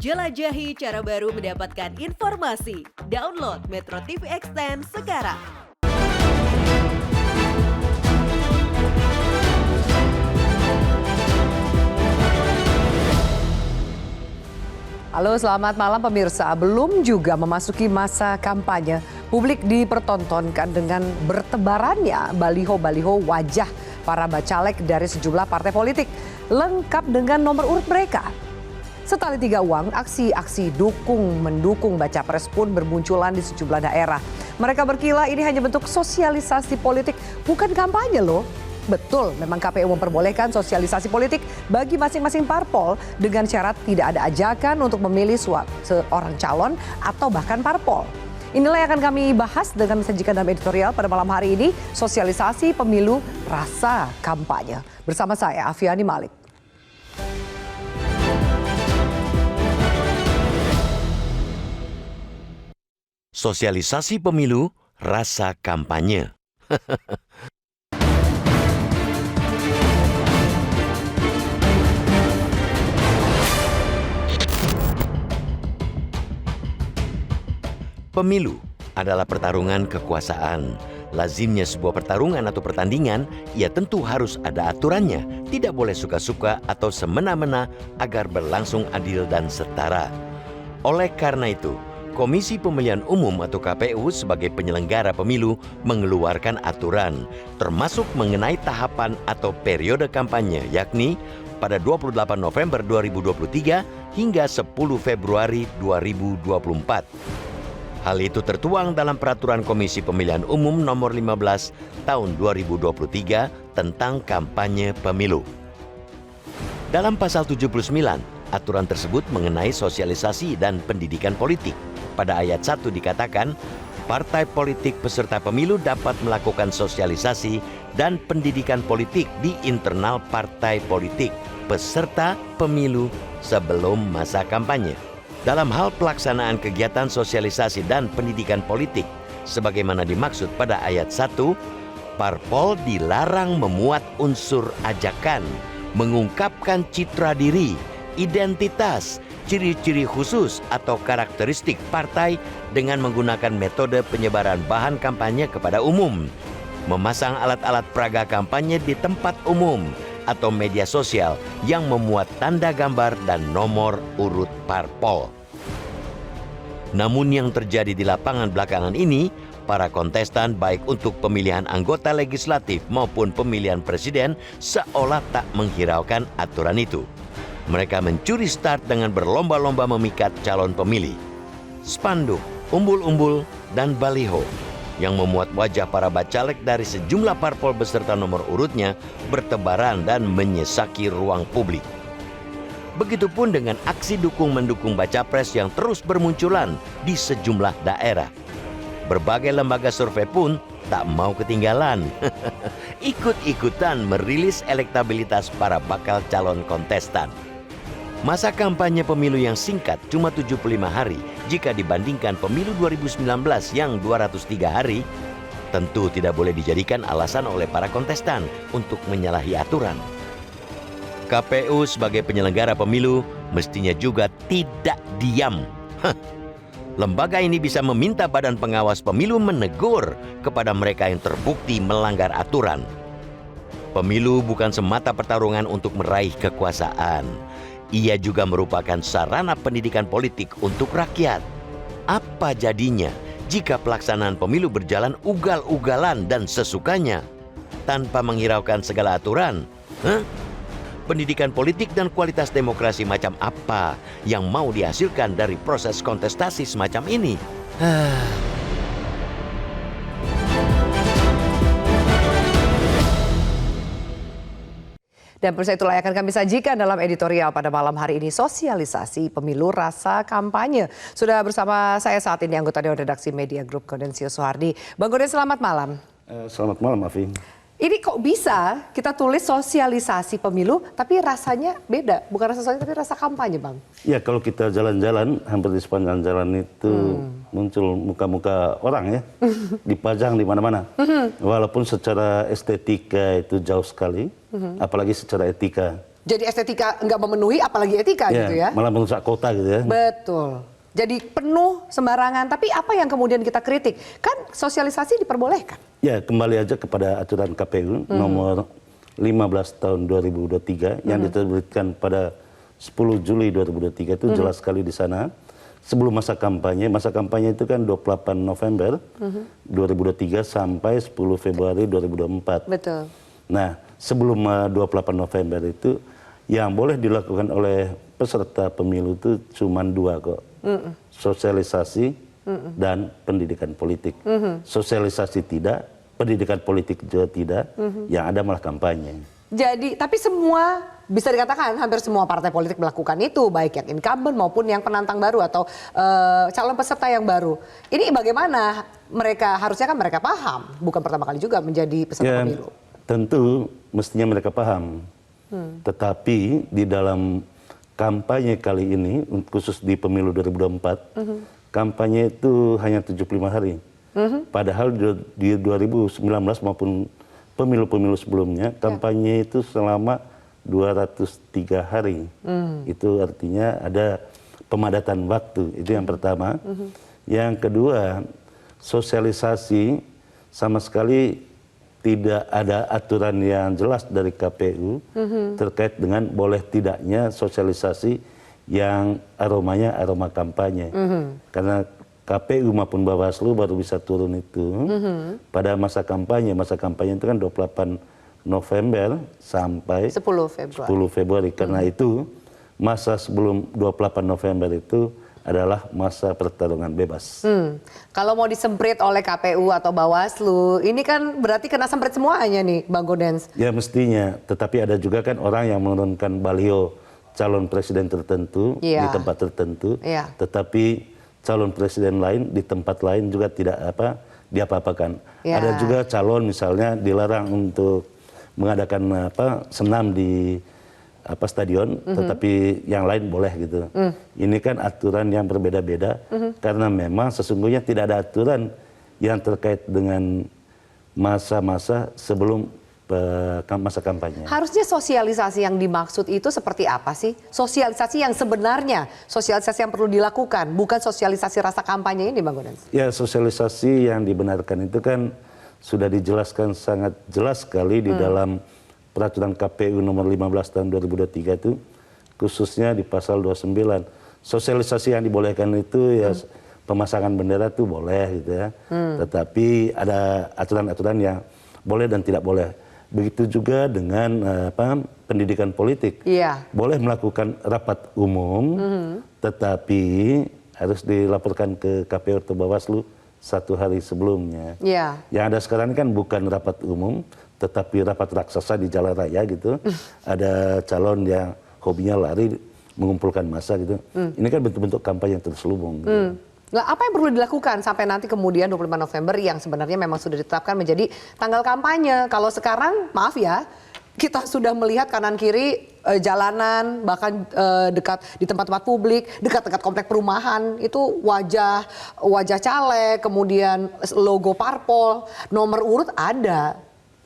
Jelajahi cara baru mendapatkan informasi. Download Metro TV Extend sekarang. Halo, selamat malam pemirsa. Belum juga memasuki masa kampanye, publik dipertontonkan dengan bertebarannya baliho-baliho wajah para bacalek dari sejumlah partai politik, lengkap dengan nomor urut mereka. Setali tiga uang, aksi-aksi mendukung baca pres pun bermunculan di sejumlah daerah. Mereka berkilah ini hanya bentuk sosialisasi politik, bukan kampanye loh. Betul, memang KPU memperbolehkan sosialisasi politik bagi masing-masing parpol dengan syarat tidak ada ajakan untuk memilih seorang calon atau bahkan parpol. Inilah yang akan kami bahas dengan mensajikan dalam editorial pada malam hari ini, sosialisasi pemilu rasa kampanye. Bersama saya, Afiani Malik. Sosialisasi pemilu rasa kampanye. Pemilu adalah pertarungan kekuasaan. Lazimnya sebuah pertarungan atau pertandingan, ia tentu harus ada aturannya. Tidak boleh suka-suka atau semena-mena agar berlangsung adil dan setara. Oleh karena itu, Komisi Pemilihan Umum atau KPU sebagai penyelenggara pemilu mengeluarkan aturan, termasuk mengenai tahapan atau periode kampanye, yakni pada 28 November 2023 hingga 10 Februari 2024. Hal itu tertuang dalam Peraturan Komisi Pemilihan Umum Nomor 15 Tahun 2023 tentang kampanye pemilu. Dalam pasal 79, aturan tersebut mengenai sosialisasi dan pendidikan politik. Pada ayat 1 dikatakan, partai politik peserta pemilu dapat melakukan sosialisasi dan pendidikan politik di internal partai politik peserta pemilu sebelum masa kampanye. Dalam hal pelaksanaan kegiatan sosialisasi dan pendidikan politik, sebagaimana dimaksud pada ayat 1, parpol dilarang memuat unsur ajakan, mengungkapkan citra diri, identitas, ciri-ciri khusus atau karakteristik partai dengan menggunakan metode penyebaran bahan kampanye kepada umum, memasang alat-alat peraga kampanye di tempat umum, atau media sosial yang memuat tanda gambar dan nomor urut parpol. Namun yang terjadi di lapangan belakangan ini, para kontestan baik untuk pemilihan anggota legislatif maupun pemilihan presiden seolah tak menghiraukan aturan itu. Mereka mencuri start dengan berlomba-lomba memikat calon pemilih. Spanduk, umbul-umbul, dan baliho yang memuat wajah para bacalek dari sejumlah parpol beserta nomor urutnya bertebaran dan menyesaki ruang publik. Begitupun dengan aksi dukung-mendukung baca pres yang terus bermunculan di sejumlah daerah. Berbagai lembaga survei pun tak mau ketinggalan. Ikut-ikutan merilis elektabilitas para bakal calon kontestan. Masa kampanye pemilu yang singkat cuma 75 hari jika dibandingkan pemilu 2019 yang 203 hari, tentu tidak boleh dijadikan alasan oleh para kontestan untuk menyalahi aturan. KPU sebagai penyelenggara pemilu mestinya juga tidak diam. Lembaga ini bisa meminta Badan Pengawas Pemilu menegur kepada mereka yang terbukti melanggar aturan. Pemilu bukan semata pertarungan untuk meraih kekuasaan. Ia juga merupakan sarana pendidikan politik untuk rakyat. Apa jadinya jika pelaksanaan pemilu berjalan ugal-ugalan dan sesukanya, tanpa menghiraukan segala aturan? Pendidikan politik dan kualitas demokrasi macam apa yang mau dihasilkan dari proses kontestasi semacam ini? Dan pemirsa, itulah yang akan kami sajikan dalam editorial pada malam hari ini, sosialisasi pemilu rasa kampanye. Sudah bersama saya saat ini anggota Dewan Redaksi Media Group Gaudensio Soehardi. Bang Gauden, selamat malam. Selamat malam, Afi. Ini kok bisa kita tulis sosialisasi pemilu tapi rasanya beda, bukan rasa sosialisasi tapi rasa kampanye, Bang? Ya, kalau kita jalan-jalan, hampir di sepanjang jalan itu muncul muka-muka orang ya, dipajang di mana-mana. Walaupun secara estetika itu jauh sekali, apalagi secara etika. Jadi estetika nggak memenuhi, apalagi etika gitu ya. Malah merusak kota gitu ya. Betul. Jadi penuh sembarangan. Tapi apa yang kemudian kita kritik? Kan sosialisasi diperbolehkan. Ya, kembali aja kepada aturan KPU nomor 15 tahun 2023 yang diterbitkan pada 10 Juli 2023 itu jelas sekali di sana. Sebelum masa kampanye itu kan 28 November 2023 sampai 10 Februari 2024. Betul. Nah, sebelum 28 November itu yang boleh dilakukan oleh peserta pemilu itu cuma 2 kok. Sosialisasi dan pendidikan politik. Sosialisasi tidak, pendidikan politik juga tidak, yang ada malah kampanye. Jadi, tapi semua bisa dikatakan hampir semua partai politik melakukan itu, baik yang incumbent maupun yang penantang baru atau calon peserta yang baru. Ini bagaimana mereka, harusnya kan mereka paham, bukan pertama kali juga menjadi peserta pemilu. Tentu mestinya mereka paham. Tetapi di dalam kampanye kali ini, khusus di pemilu 2024, kampanye itu hanya 75 hari. Padahal di 2019 maupun pemilu-pemilu sebelumnya, kampanye itu selama 203 hari. Itu artinya ada pemadatan waktu, itu yang pertama. Yang kedua, sosialisasi sama sekali tidak ada aturan yang jelas dari KPU terkait dengan boleh tidaknya sosialisasi yang aromanya aroma kampanye. Karena KPU maupun Bawaslu baru bisa turun itu pada masa kampanye. Masa kampanye itu kan 28 November sampai 10 Februari. 10 Februari. Karena itu masa sebelum 28 November itu adalah masa pertarungan bebas. Kalau mau disemprit oleh KPU atau Bawaslu, ini kan berarti kena semprit semuanya nih, Bang Gaudens. Ya mestinya, tetapi ada juga kan orang yang menurunkan baliho calon presiden tertentu di tempat tertentu, tetapi calon presiden lain di tempat lain juga tidak diapa-apakan. Ada juga calon misalnya dilarang untuk mengadakan senam di stadion, tetapi yang lain boleh gitu. Ini kan aturan yang berbeda-beda karena memang sesungguhnya tidak ada aturan yang terkait dengan masa-masa sebelum masa kampanye. Harusnya sosialisasi yang dimaksud itu seperti apa sih? Sosialisasi yang sebenarnya, sosialisasi yang perlu dilakukan, bukan sosialisasi rasa kampanye ini, Bang Gaudens. Ya, sosialisasi yang dibenarkan itu kan sudah dijelaskan sangat jelas sekali di dalam Peraturan KPU nomor 15 tahun 2023 itu, khususnya di pasal 29. Sosialisasi yang dibolehkan itu ya pemasangan bendera itu boleh gitu ya. Tetapi ada aturan-aturan yang boleh dan tidak boleh. Begitu juga dengan pendidikan politik. Boleh melakukan rapat umum, tetapi harus dilaporkan ke KPU atau Bawaslu 1 hari sebelumnya. Yang ada sekarang kan bukan rapat umum, tetapi rapat raksasa di jalan raya gitu. Ada calon yang hobinya lari, mengumpulkan massa gitu. Ini kan bentuk-bentuk kampanye yang terselubung. Gitu. Nah, apa yang perlu dilakukan sampai nanti kemudian 25 November yang sebenarnya memang sudah ditetapkan menjadi tanggal kampanye? Kalau sekarang, maaf ya, kita sudah melihat kanan kiri jalanan, bahkan dekat di tempat-tempat publik, dekat-dekat komplek perumahan, itu wajah caleg, kemudian logo parpol, nomor urut ada.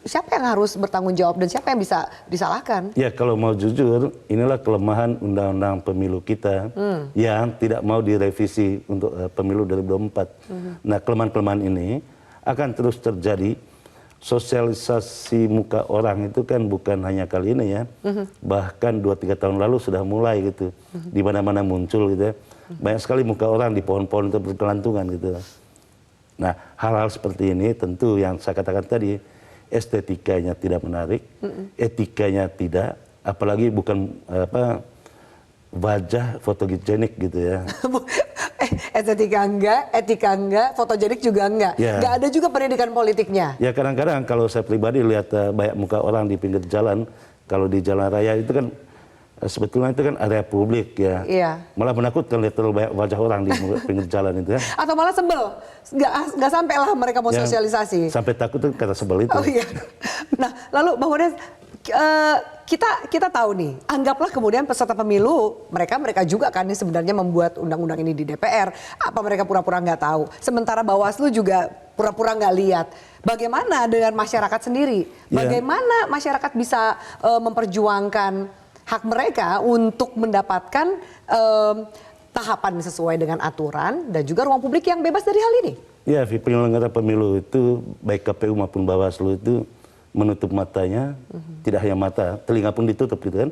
Siapa yang harus bertanggung jawab dan siapa yang bisa disalahkan? Ya, kalau mau jujur, inilah kelemahan undang-undang pemilu kita yang tidak mau direvisi untuk pemilu 2024. Nah, kelemahan-kelemahan ini akan terus terjadi. Sosialisasi muka orang itu kan bukan hanya kali ini ya, bahkan 2-3 tahun lalu sudah mulai gitu, di mana-mana muncul gitu ya. Banyak sekali muka orang di pohon-pohon itu berkelantungan gitu. Nah, hal-hal seperti ini tentu yang saya katakan tadi, estetikanya tidak menarik, etikanya tidak, apalagi bukan wajah fotogenik gitu ya. Estetika enggak, etika enggak, fotogenik juga enggak. Enggak ada juga pendidikan politiknya. Ya kadang-kadang kalau saya pribadi lihat banyak muka orang di pinggir jalan, kalau di jalan raya itu kan sebetulnya itu kan area publik ya. Malah menakutkan lihat terlalu banyak wajah orang di pinggir jalan itu ya. Atau malah sebel, nggak sampai lah mereka mau sosialisasi. Sampai takut tuh kata sebel itu. Nah, lalu Bang Gaudens, kita tahu nih, anggaplah kemudian peserta pemilu, mereka juga kan ini sebenarnya membuat undang-undang ini di DPR. Apa mereka pura-pura nggak tahu? Sementara Bawaslu juga pura-pura nggak lihat. Bagaimana dengan masyarakat sendiri? Bagaimana masyarakat bisa memperjuangkan hak mereka untuk mendapatkan tahapan sesuai dengan aturan dan juga ruang publik yang bebas dari hal ini. Ya, penyelenggara pemilu itu baik KPU maupun Bawaslu itu menutup matanya, tidak hanya mata, telinga pun ditutup gitu kan.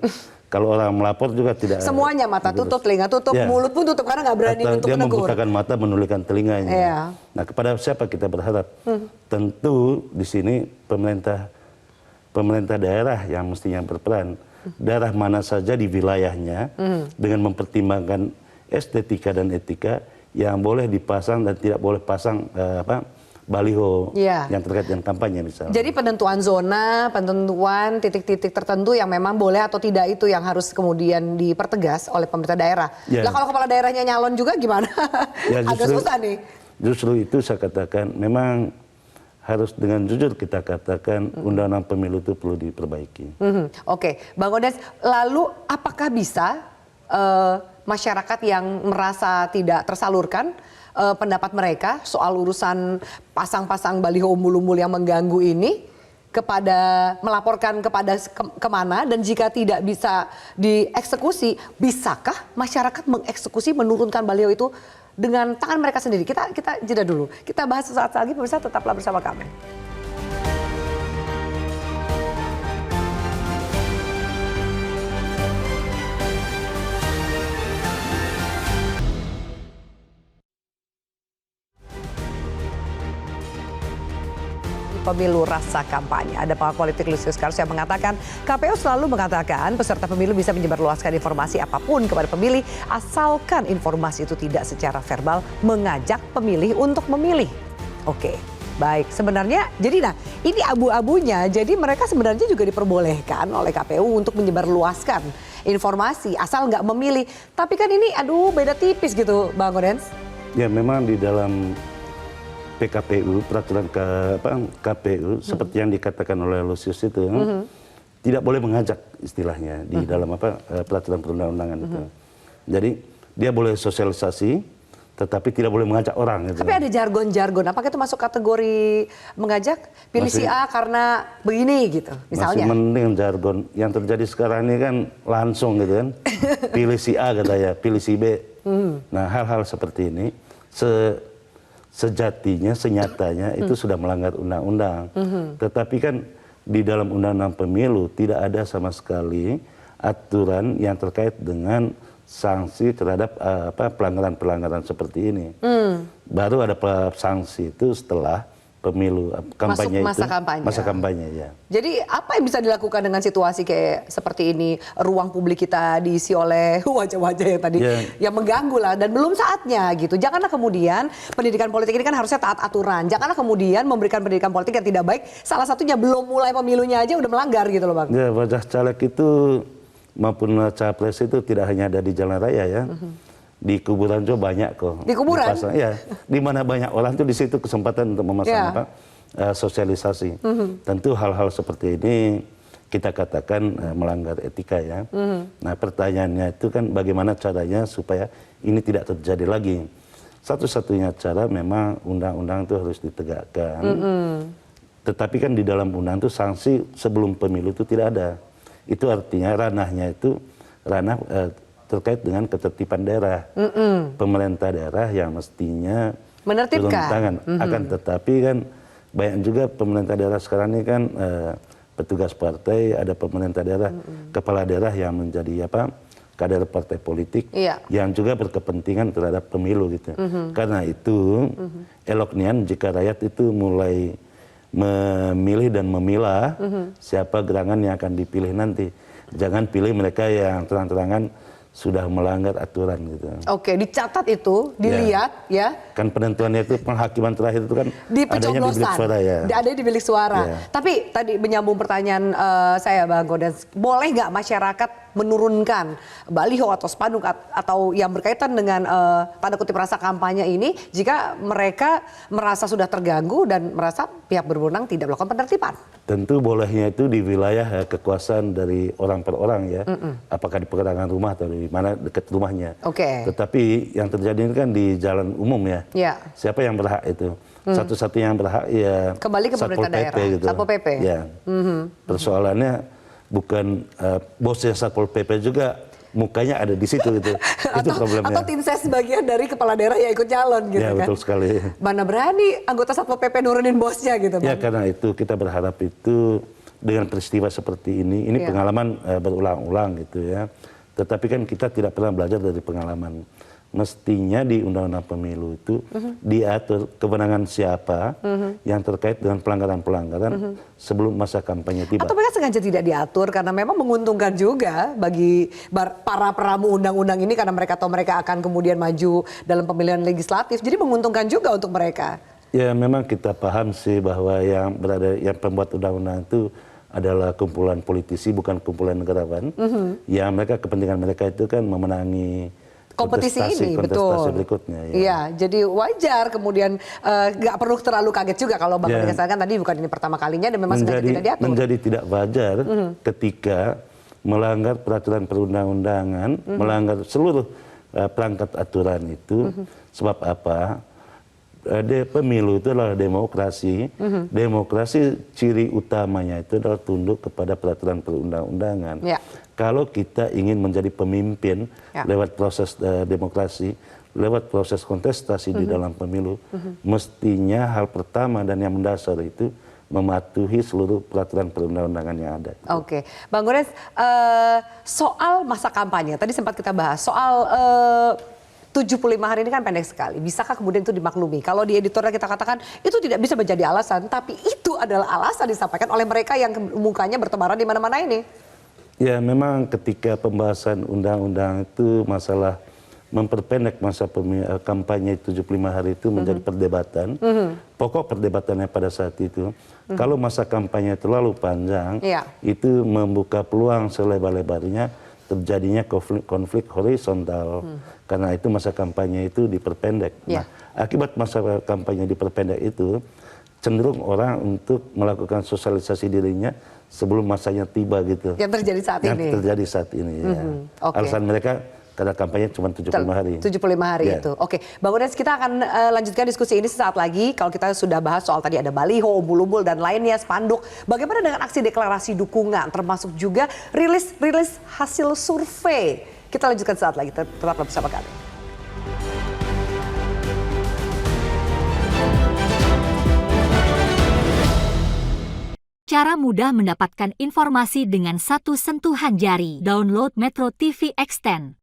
Kalau orang melapor juga tidak. Semuanya mata tutup, telinga tutup, ya. Mulut pun tutup karena nggak berani atau untuk dia menegur. membukakan mata, menulikan telinganya. Ya. Nah, kepada siapa kita berharap? Tentu di sini pemerintah daerah yang mestinya berperan. Daerah mana saja di wilayahnya dengan mempertimbangkan estetika dan etika yang boleh dipasang dan tidak boleh pasang baliho yang terkait dengan kampanye misalnya. Jadi penentuan zona, penentuan titik-titik tertentu yang memang boleh atau tidak itu yang harus kemudian dipertegas oleh pemerintah daerah. Lah kalau kepala daerahnya nyalon juga gimana? Agak susah nih. Justru itu saya katakan memang harus dengan jujur kita katakan undang-undang pemilu itu perlu diperbaiki. Oke, Bang Odes, lalu apakah bisa masyarakat yang merasa tidak tersalurkan pendapat mereka soal urusan pasang-pasang baliho umbul-umbul yang mengganggu ini melaporkan kepada kemana, dan jika tidak bisa dieksekusi, bisakah masyarakat mengeksekusi, menurunkan baliho itu dengan tangan mereka sendiri? Kita jeda dulu. Kita bahas sesaat lagi, pemirsa, tetaplah bersama kami. Pemilu rasa kampanye. Ada pakar politik Lusius Karus yang mengatakan KPU selalu mengatakan peserta pemilu bisa menyebarluaskan informasi apapun kepada pemilih asalkan informasi itu tidak secara verbal mengajak pemilih untuk memilih. Oke, baik. Sebenarnya jadi ini abu-abunya. Jadi mereka sebenarnya juga diperbolehkan oleh KPU untuk menyebarluaskan informasi asal nggak memilih. Tapi kan ini beda tipis gitu, Bang Odens. Ya, memang di dalam PKPU, peraturan KPU seperti yang dikatakan oleh Lusius itu tidak boleh mengajak istilahnya di dalam peraturan perundang-undangan itu. Jadi dia boleh sosialisasi, tetapi tidak boleh mengajak orang. Gitu. Tapi ada jargon-jargon, apakah itu masuk kategori mengajak? Pilih si A karena begini gitu, misalnya. Masih mending jargon. Yang terjadi sekarang ini kan langsung gitu kan, pilih si A katanya, pilih si B. Nah, hal-hal seperti ini sejatinya, senyatanya itu sudah melanggar undang-undang. Tetapi kan di dalam undang-undang pemilu tidak ada sama sekali aturan yang terkait dengan sanksi terhadap pelanggaran-pelanggaran seperti ini. Baru ada sanksi itu setelah pemilu, kampanye masuk masa kampanye. Ya. Jadi apa yang bisa dilakukan dengan situasi kayak seperti ini? Ruang publik kita diisi oleh wajah-wajah yang tadi yang mengganggu lah, dan belum saatnya gitu. Janganlah kemudian pendidikan politik ini kan harusnya taat aturan. Janganlah kemudian memberikan pendidikan politik yang tidak baik. Salah satunya belum mulai pemilunya aja udah melanggar gitu loh, Bang. Ya, wajah caleg itu maupun capres itu tidak hanya ada di jalan raya ya. Di kuburan juga banyak kok. Di kuburan? Ya, di mana banyak orang tuh di situ kesempatan untuk memasang sosialisasi. Tentu hal-hal seperti ini kita katakan melanggar etika ya. Nah, pertanyaannya itu kan bagaimana caranya supaya ini tidak terjadi lagi. Satu-satunya cara memang undang-undang itu harus ditegakkan. Tetapi kan di dalam undang itu sanksi sebelum pemilu itu tidak ada. Itu artinya ranahnya itu ranah terkait dengan ketertiban daerah. Pemerintah daerah yang mestinya turun tangan. Akan tetapi kan banyak juga pemerintah daerah sekarang ini kan petugas partai, ada pemerintah daerah, kepala daerah yang menjadi kader partai politik yang juga berkepentingan terhadap pemilu gitu. Karena itu eloknya jika rakyat itu mulai memilih dan memilah siapa gerangan yang akan dipilih nanti. Jangan pilih mereka yang terang-terangan sudah melanggar aturan gitu. Oke, dicatat itu, dilihat ya. Kan penentuannya itu penghakiman terakhir itu kan adanya di bilik suara ya. Ada di bilik suara. Tapi tadi menyambung pertanyaan saya, Bang Odens, boleh nggak masyarakat menurunkan baliho atau spanduk atau yang berkaitan dengan tanda kutip rasa kampanye ini jika mereka merasa sudah terganggu dan merasa pihak berwenang tidak melakukan penertiban? Tentu bolehnya itu di wilayah kekuasaan dari orang per orang ya. Apakah di pekarangan rumah atau di mana dekat rumahnya. Tetapi yang terjadi ini kan di jalan umum ya. Siapa yang berhak itu? Satu-satunya yang berhak ya kembali ke pemerintah daerah, gitu. Satpol PP. Ya. Persoalannya bukan bosnya Satpol PP juga mukanya ada di situ gitu. Itu problemnya. Atau tim ses bagian dari kepala daerah yang ikut calon gitu Ya kan. betul sekali. Mana berani anggota Satpol PP nurunin bosnya gitu Ya Bang. karena itu kita berharap itu dengan peristiwa seperti ini Iya. pengalaman berulang-ulang gitu ya. Tetapi kan kita tidak pernah belajar dari pengalaman. Mestinya di Undang-Undang Pemilu itu diatur kewenangan siapa yang terkait dengan pelanggaran-pelanggaran sebelum masa kampanye tiba. Atau mereka sengaja tidak diatur karena memang menguntungkan juga bagi para peramu undang-undang ini karena mereka tahu mereka akan kemudian maju dalam pemilihan legislatif. Jadi menguntungkan juga untuk mereka. Ya memang kita paham sih bahwa yang pembuat undang-undang itu adalah kumpulan politisi bukan kumpulan negarawan. Ya mereka kepentingan mereka itu kan memenangi Kompetisi ini, kontestasi betul. berikutnya. Ya. Iya, jadi wajar kemudian nggak perlu terlalu kaget juga kalau Bang Rudi katakan tadi bukan ini pertama kalinya dan memang sengaja tidak diatur. Menjadi tidak wajar ketika melanggar peraturan perundang-undangan, melanggar seluruh perangkat aturan itu. Sebab apa? Pemilu itu adalah demokrasi. Demokrasi ciri utamanya itu adalah tunduk kepada peraturan perundang-undangan. Ya. Kalau kita ingin menjadi pemimpin lewat proses demokrasi, lewat proses kontestasi di dalam pemilu, mestinya hal pertama dan yang mendasar itu mematuhi seluruh peraturan perundang-undangan yang ada. Oke, Bang Gores, soal masa kampanye, tadi sempat kita bahas, soal 75 hari ini kan pendek sekali. Bisakah kemudian itu dimaklumi? Kalau di editorial kita katakan itu tidak bisa menjadi alasan, tapi itu adalah alasan disampaikan oleh mereka yang mukanya bertebaran di mana-mana ini. Ya memang ketika pembahasan undang-undang itu masalah memperpendek masa kampanye 75 hari itu menjadi perdebatan. Pokok perdebatannya pada saat itu, kalau masa kampanye terlalu panjang, itu membuka peluang selebar-lebarnya terjadinya konflik horizontal. Karena itu masa kampanye itu diperpendek. Nah, akibat masa kampanye diperpendek itu, cenderung orang untuk melakukan sosialisasi dirinya sebelum masanya tiba gitu. Yang terjadi saat ini. Yang terjadi saat ini ya. Alasan mereka karena kampanye cuma 75 hari. 75 hari itu. Oke, Bang Gores, kita akan lanjutkan diskusi ini sesaat lagi. Kalau kita sudah bahas soal tadi ada baliho, umbul-umbul dan lainnya, spanduk. Bagaimana dengan aksi deklarasi dukungan termasuk juga rilis hasil survei. Kita lanjutkan saat lagi. Tetaplah bersama kami. Cara mudah mendapatkan informasi dengan satu sentuhan jari. Download Metro TV Extend.